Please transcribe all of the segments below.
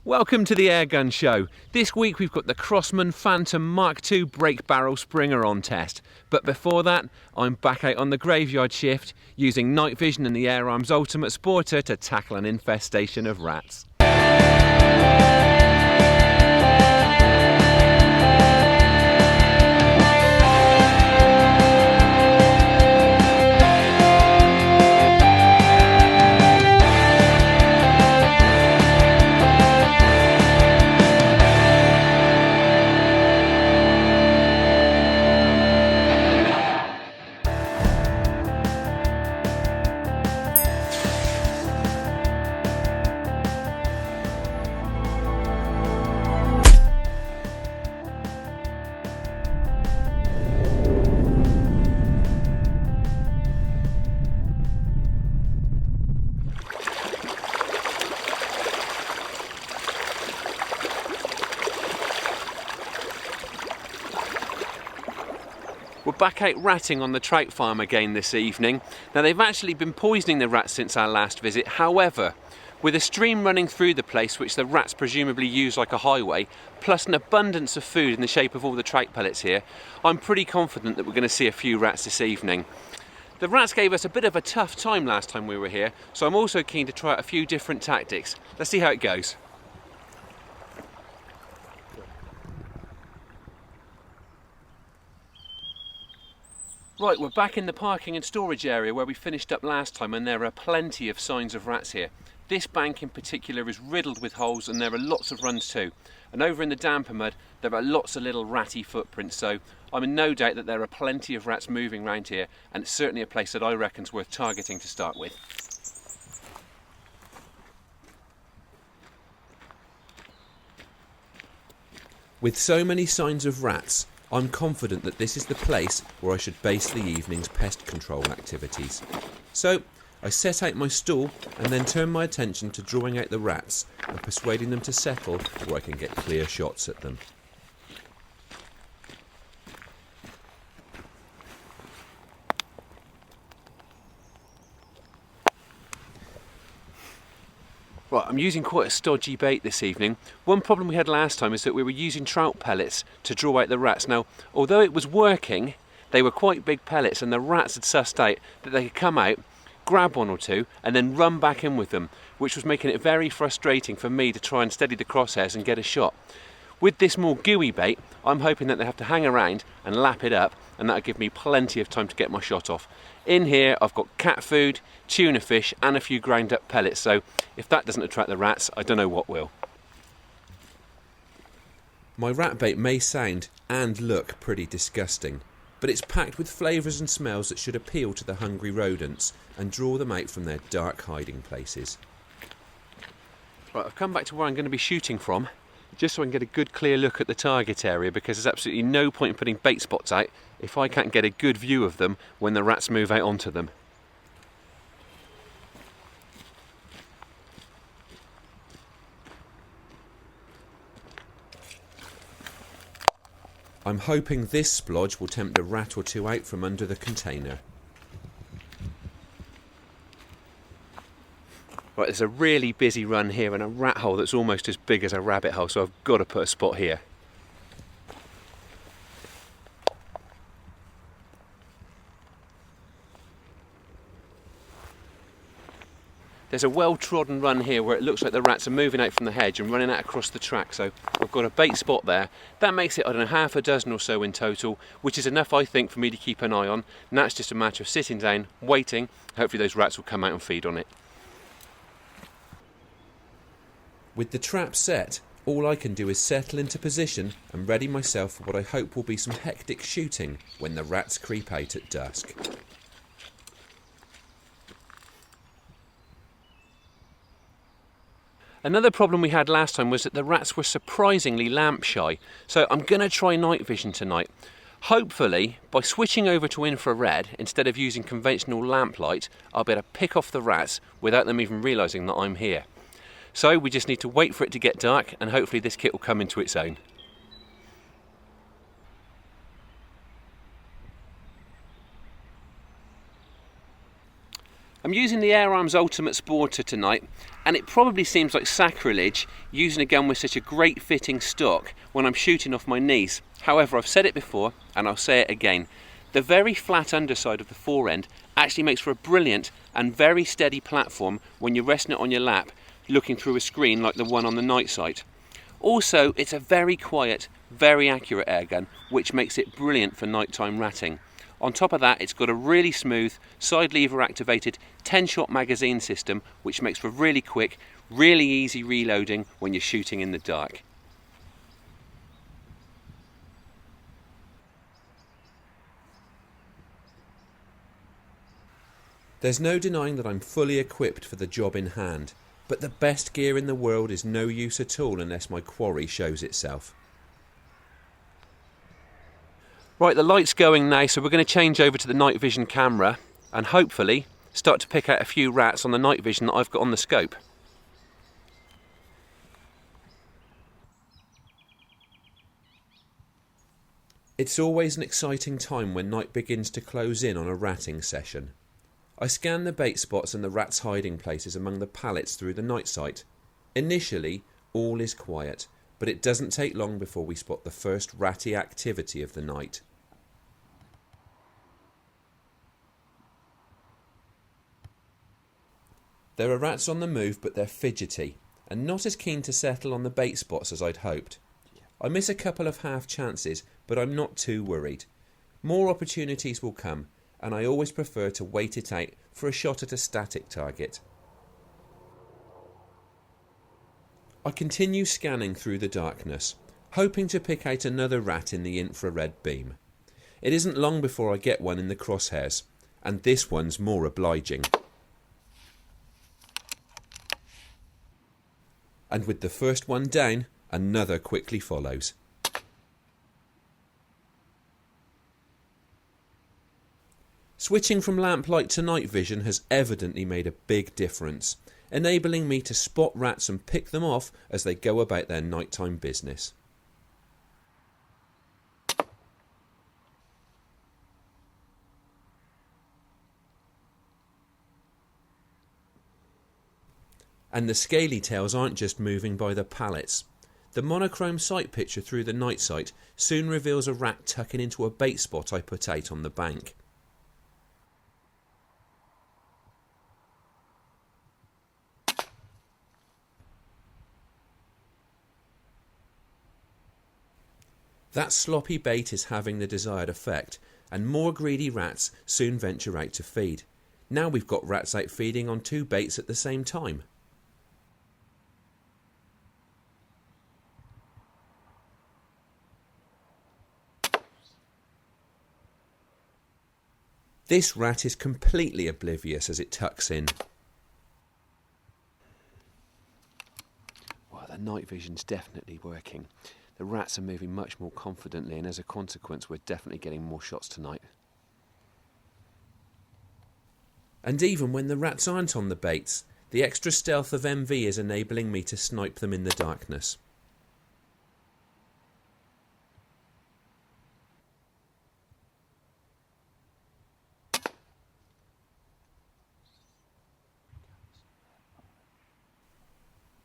Welcome to the Airgun Show. This week we've got the Crosman Phantom MkII brake barrel Springer on test. But before that, I'm back out on the graveyard shift using night vision and the Air Arms Ultimate Sporter to tackle an infestation of rats. We're back out ratting on the trout farm again this evening. Now they've actually been poisoning the rats since our last visit. However, with a stream running through the place which the rats presumably use like a highway, plus an abundance of food in the shape of all the trout pellets here, I'm pretty confident that we're going to see a few rats this evening. The rats gave us a bit of a tough time last time we were here, so I'm also keen to try out a few different tactics. Let's see how it goes. Right, we're back in the parking and storage area where we finished up last time, and there are plenty of signs of rats here. This bank in particular is riddled with holes and there are lots of runs too. And over in the damper mud there are lots of little ratty footprints, so I'm in no doubt that there are plenty of rats moving around here, and it's certainly a place that I reckon is worth targeting to start with. With so many signs of rats, I'm confident that this is the place where I should base the evening's pest control activities. So I set out my stool and then turn my attention to drawing out the rats and persuading them to settle where I can get clear shots at them. Right, I'm using quite a stodgy bait this evening. One problem we had last time is that we were using trout pellets to draw out the rats. Now, although it was working, they were quite big pellets and the rats had sussed out that they could come out, grab one or two and then run back in with them, which was making it very frustrating for me to try and steady the crosshairs and get a shot. With this more gooey bait, I'm hoping that they have to hang around and lap it up, and that'll give me plenty of time to get my shot off. In here I've got cat food, tuna fish and a few ground up pellets, so if that doesn't attract the rats, I don't know what will. My rat bait may sound and look pretty disgusting, but it's packed with flavours and smells that should appeal to the hungry rodents and draw them out from their dark hiding places. Right, I've come back to where I'm going to be shooting from, just so I can get a good clear look at the target area, because there's absolutely no point in putting bait spots out if I can't get a good view of them when the rats move out onto them. I'm hoping this splodge will tempt a rat or two out from under the container. Right, there's a really busy run here and a rat hole that's almost as big as a rabbit hole, so I've got to put a spot here. There's a well-trodden run here where it looks like the rats are moving out from the hedge and running out across the track, so I've got a bait spot there. That makes it, I don't know, half a dozen or so in total, which is enough, I think, for me to keep an eye on. And that's just a matter of sitting down, waiting. Hopefully those rats will come out and feed on it. With the trap set, all I can do is settle into position and ready myself for what I hope will be some hectic shooting when the rats creep out at dusk. Another problem we had last time was that the rats were surprisingly lamp shy, so I'm going to try night vision tonight. Hopefully, by switching over to infrared instead of using conventional lamplight, I'll be able to pick off the rats without them even realising that I'm here. So we just need to wait for it to get dark, and hopefully this kit will come into its own. I'm using the Air Arms Ultimate Sporter tonight, and it probably seems like sacrilege using a gun with such a great fitting stock when I'm shooting off my knees. However, I've said it before and I'll say it again. The very flat underside of the forend actually makes for a brilliant and very steady platform when you're resting it on your lap looking through a screen like the one on the night sight. Also, it's a very quiet, very accurate airgun, which makes it brilliant for nighttime ratting. On top of that, it's got a really smooth, side lever activated 10-shot magazine system, which makes for really quick, really easy reloading when you're shooting in the dark. There's no denying that I'm fully equipped for the job in hand, but the best gear in the world is no use at all unless my quarry shows itself. Right, the light's going now, so we're going to change over to the night vision camera and hopefully start to pick out a few rats on the night vision that I've got on the scope. It's always an exciting time when night begins to close in on a ratting session. I scan the bait spots and the rats' hiding places among the pallets through the night sight. Initially, all is quiet, but it doesn't take long before we spot the first ratty activity of the night. There are rats on the move, but they're fidgety and not as keen to settle on the bait spots as I'd hoped. I miss a couple of half chances, but I'm not too worried. More opportunities will come, and I always prefer to wait it out for a shot at a static target. I continue scanning through the darkness, hoping to pick out another rat in the infrared beam. It isn't long before I get one in the crosshairs, and this one's more obliging. And with the first one down, another quickly follows. Switching from lamplight to night vision has evidently made a big difference, enabling me to spot rats and pick them off as they go about their nighttime business. And the scaly-tails aren't just moving by the pallets. The monochrome sight picture through the night sight soon reveals a rat tucking into a bait spot I put out on the bank. That sloppy bait is having the desired effect, and more greedy rats soon venture out to feed. Now we've got rats out feeding on two baits at the same time. This rat is completely oblivious as it tucks in. Well, the night vision's definitely working. The rats are moving much more confidently, and as a consequence we're definitely getting more shots tonight. And even when the rats aren't on the baits, the extra stealth of MV is enabling me to snipe them in the darkness.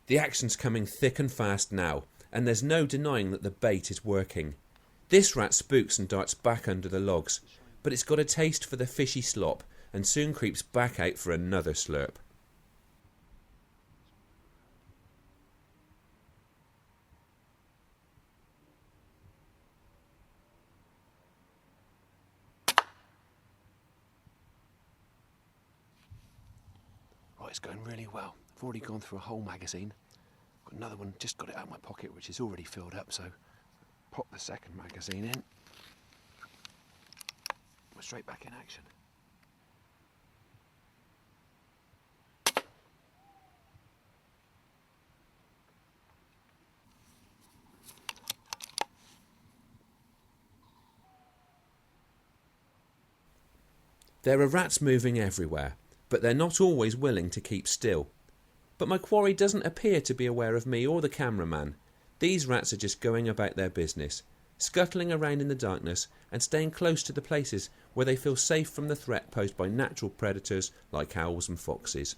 The action's coming thick and fast now, and there's no denying that the bait is working. This rat spooks and darts back under the logs, but it's got a taste for the fishy slop and soon creeps back out for another slurp. Right, it's going really well. I've already gone through a whole magazine. Got another one, just got it out of my pocket, which is already filled up, so pop the second magazine in. We're straight back in action. There are rats moving everywhere, but they're not always willing to keep still. But my quarry doesn't appear to be aware of me or the cameraman. These rats are just going about their business, scuttling around in the darkness and staying close to the places where they feel safe from the threat posed by natural predators like owls and foxes.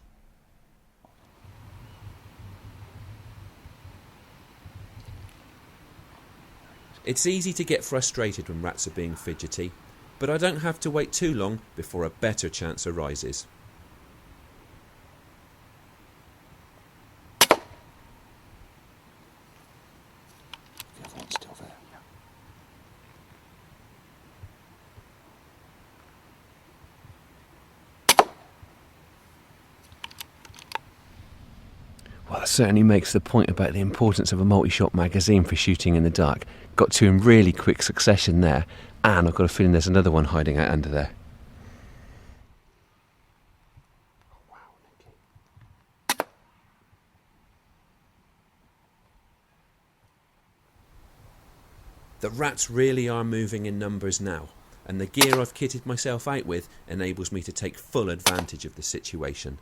It's easy to get frustrated when rats are being fidgety, but I don't have to wait too long before a better chance arises. Well, that certainly makes the point about the importance of a multi-shot magazine for shooting in the dark. Got two in really quick succession there, and I've got a feeling there's another one hiding out under there. The rats really are moving in numbers now, and the gear I've kitted myself out with enables me to take full advantage of the situation.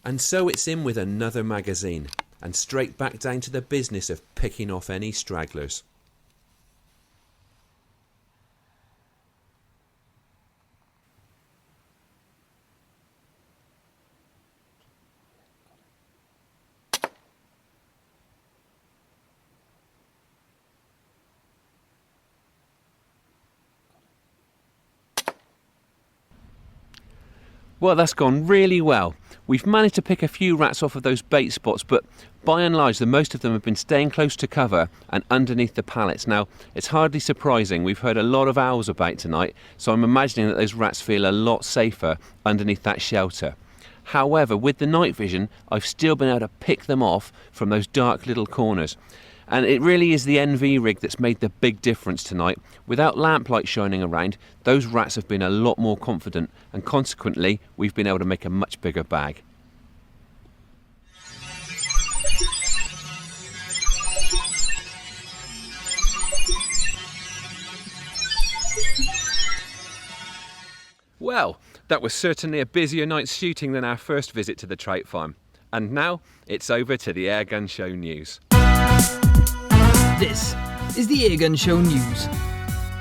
And so it's in with another magazine, and straight back down to the business of picking off any stragglers. Well, that's gone really well. We've managed to pick a few rats off of those bait spots, but by and large, the most of them have been staying close to cover and underneath the pallets. Now, it's hardly surprising. We've heard a lot of owls about tonight, so I'm imagining that those rats feel a lot safer underneath that shelter. However, with the night vision, I've still been able to pick them off from those dark little corners. And it really is the NV rig that's made the big difference tonight. Without lamplight shining around, those rats have been a lot more confident, and consequently, we've been able to make a much bigger bag. Well, that was certainly a busier night's shooting than our first visit to the trout farm. And now, it's over to the Airgun Show news. This is the Airgun Show news,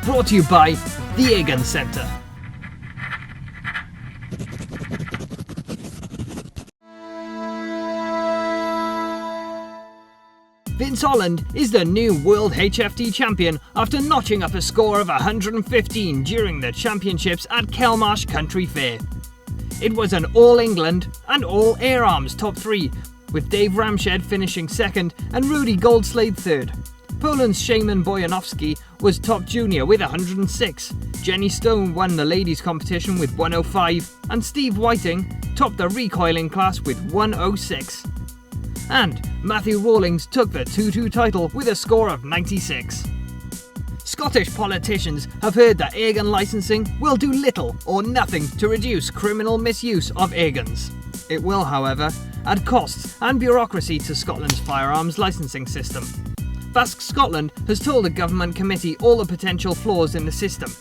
brought to you by the Airgun Centre. Vince Holland is the new World HFT champion after notching up a score of 115 during the championships at Kelmarsh Country Fair. It was an All England and All Air Arms top 3, with Dave Ramshed finishing second and Rudy Goldslade third. Poland's Szymon Bojanowski was top junior with 106. Jenny Stone won the ladies competition with 105, and Steve Whiting topped the recoiling class with 106. And Matthew Rawlings took the 2-2 title with a score of 96. Scottish politicians have heard that airgun licensing will do little or nothing to reduce criminal misuse of airguns. It will, however, add costs and bureaucracy to Scotland's firearms licensing system. Basque Scotland has told a government committee all the potential flaws in the system,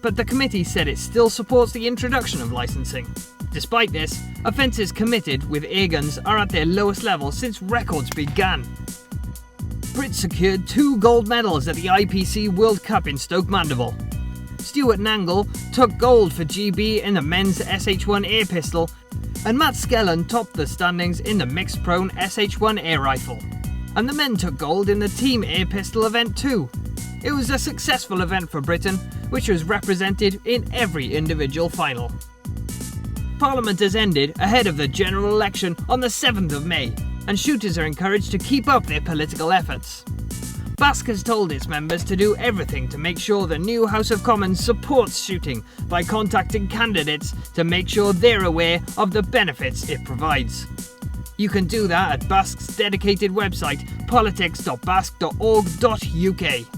but the committee said it still supports the introduction of licensing. Despite this, offences committed with airguns are at their lowest level since records began. Brits secured 2 gold medals at the IPC World Cup in Stoke Mandeville. Stuart Nangle took gold for GB in the men's SH1 air pistol, and Matt Skellen topped the standings in the mixed prone SH1 air rifle. And the men took gold in the team air pistol event too. It was a successful event for Britain, which was represented in every individual final. Parliament has ended ahead of the general election on the 7th of May, and shooters are encouraged to keep up their political efforts. Basque has told its members to do everything to make sure the new House of Commons supports shooting by contacting candidates to make sure they're aware of the benefits it provides. You can do that at Basque's dedicated website, politics.basque.org.uk.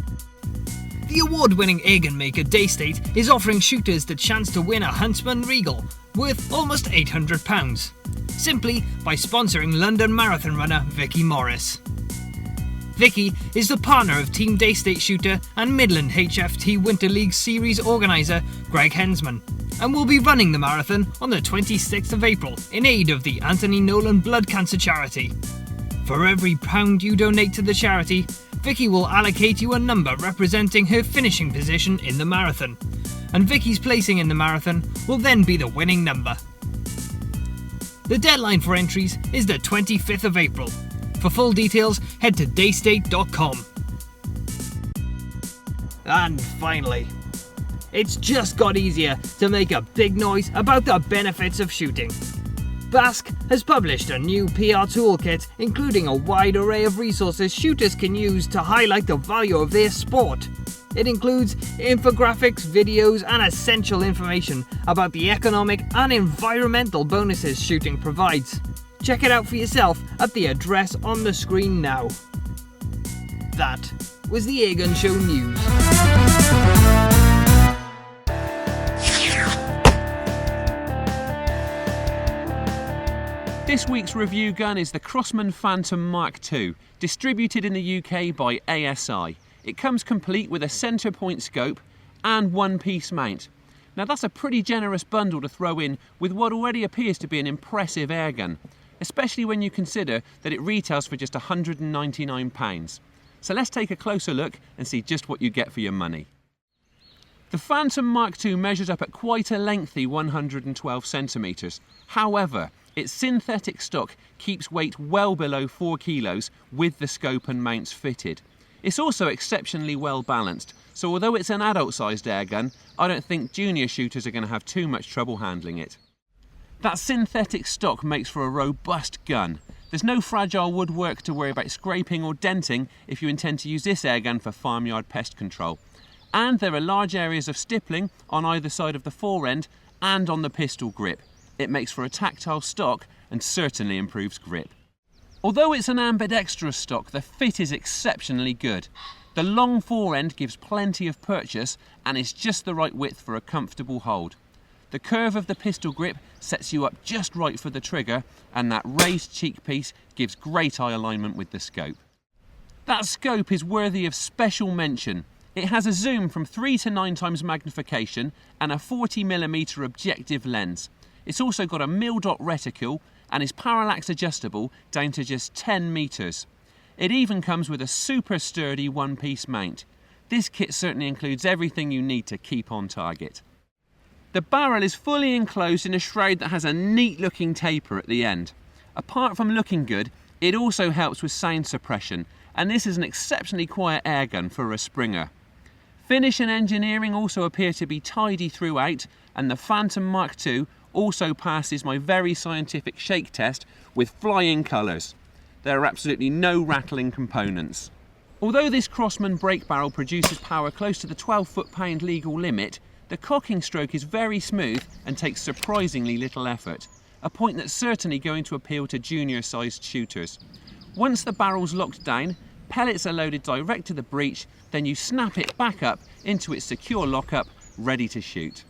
The award-winning Airgun maker Daystate is offering shooters the chance to win a Huntsman Regal worth almost £800, simply by sponsoring London Marathon runner Vicky Morris. Vicky is the partner of Team Daystate shooter and Midland HFT Winter League Series organiser Greg Hensman, and will be running the marathon on the 26th of April in aid of the Anthony Nolan Blood Cancer Charity. For every £1 you donate to the charity, Vicky will allocate you a number representing her finishing position in the marathon, and Vicky's placing in the marathon will then be the winning number. The deadline for entries is the 25th of April. For full details, head to daystate.com. And finally, it's just got easier to make a big noise about the benefits of shooting. Basque has published a new PR toolkit including a wide array of resources shooters can use to highlight the value of their sport. It includes infographics, videos, and essential information about the economic and environmental bonuses shooting provides. Check it out for yourself at the address on the screen now. That was the Airgun Show news. This week's review gun is the Crosman Phantom MkII, distributed in the UK by ASI. It comes complete with a centre point scope and one-piece mount. Now that's a pretty generous bundle to throw in with what already appears to be an impressive airgun, especially when you consider that it retails for just £199. So let's take a closer look and see just what you get for your money. The Phantom MkII measures up at quite a lengthy 112 centimetres. However, its synthetic stock keeps weight well below 4 kilos with the scope and mounts fitted. It's also exceptionally well balanced, so although it's an adult-sized airgun, I don't think junior shooters are going to have too much trouble handling it. That synthetic stock makes for a robust gun. There's no fragile woodwork to worry about scraping or denting if you intend to use this airgun for farmyard pest control. And there are large areas of stippling on either side of the forend and on the pistol grip. It makes for a tactile stock and certainly improves grip. Although it's an ambidextrous stock, the fit is exceptionally good. The long forend gives plenty of purchase and is just the right width for a comfortable hold. The curve of the pistol grip sets you up just right for the trigger, and that raised cheek piece gives great eye alignment with the scope. That scope is worthy of special mention. It has a zoom from 3 to 9 times magnification and a 40mm objective lens. It's also got a mil-dot reticule and is parallax adjustable down to just 10 metres. It even comes with a super sturdy one-piece mount. This kit certainly includes everything you need to keep on target. The barrel is fully enclosed in a shroud that has a neat looking taper at the end. Apart from looking good, it also helps with sound suppression, and this is an exceptionally quiet airgun for a Springer. Finish and engineering also appear to be tidy throughout, and the Phantom MkII also passes my very scientific shake test with flying colours. There are absolutely no rattling components. Although this Crosman brake barrel produces power close to the 12 foot-pound legal limit, the cocking stroke is very smooth and takes surprisingly little effort, a point that's certainly going to appeal to junior-sized shooters. Once the barrel's locked down, pellets are loaded direct to the breech, then you snap it back up into its secure lockup, ready to shoot.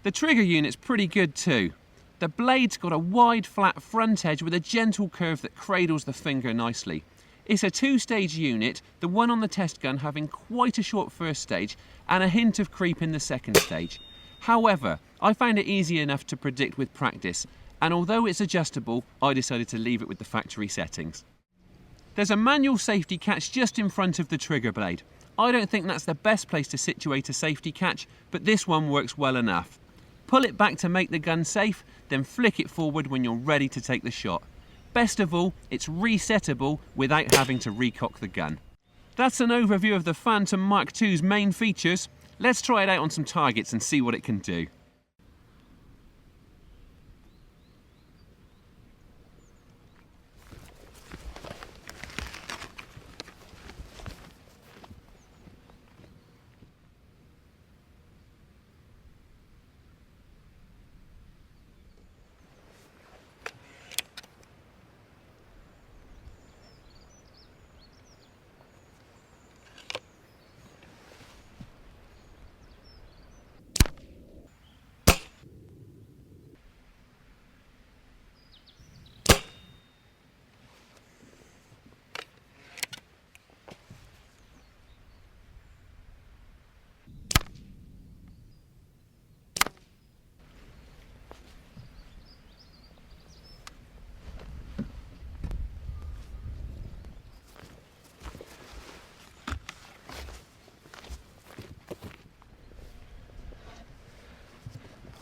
The trigger unit's pretty good too. The blade's got a wide flat front edge with a gentle curve that cradles the finger nicely. It's a 2-stage unit, the one on the test gun having quite a short first stage and a hint of creep in the second stage. However, I found it easy enough to predict with practice, and although it's adjustable, I decided to leave it with the factory settings. There's a manual safety catch just in front of the trigger blade. I don't think that's the best place to situate a safety catch, but this one works well enough. Pull it back to make the gun safe, then flick it forward when you're ready to take the shot. Best of all, it's resettable without having to recock the gun. That's an overview of the Phantom MkII's main features. Let's try it out on some targets and see what it can do.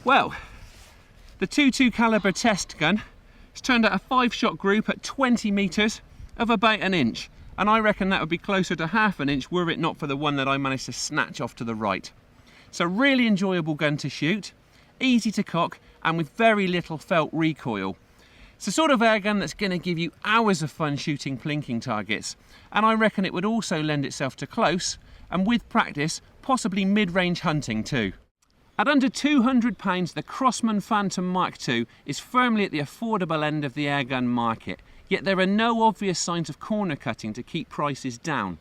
Well, the .22 caliber test gun has turned out a 5-shot group at 20 metres of about an inch, and I reckon that would be closer to half an inch were it not for the one that I managed to snatch off to the right. So really enjoyable gun to shoot, easy to cock, and with very little felt recoil. It's the sort of air gun that's going to give you hours of fun shooting plinking targets, and I reckon it would also lend itself to close, and with practice, possibly mid-range hunting too. At under £200, the Crosman Phantom MkII is firmly at the affordable end of the airgun market, yet there are no obvious signs of corner cutting to keep prices down.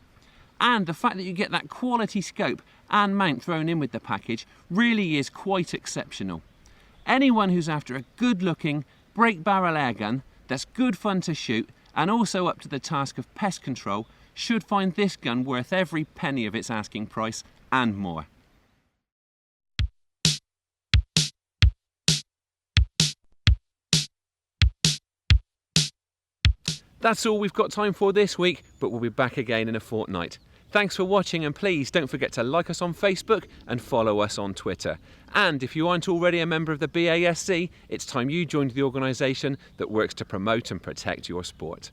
And the fact that you get that quality scope and mount thrown in with the package really is quite exceptional. Anyone who's after a good-looking, break barrel airgun that's good fun to shoot and also up to the task of pest control should find this gun worth every penny of its asking price and more. That's all we've got time for this week, but we'll be back again in a fortnight. Thanks for watching, and please don't forget to like us on Facebook and follow us on Twitter. And if you aren't already a member of the BASC, it's time you joined the organisation that works to promote and protect your sport.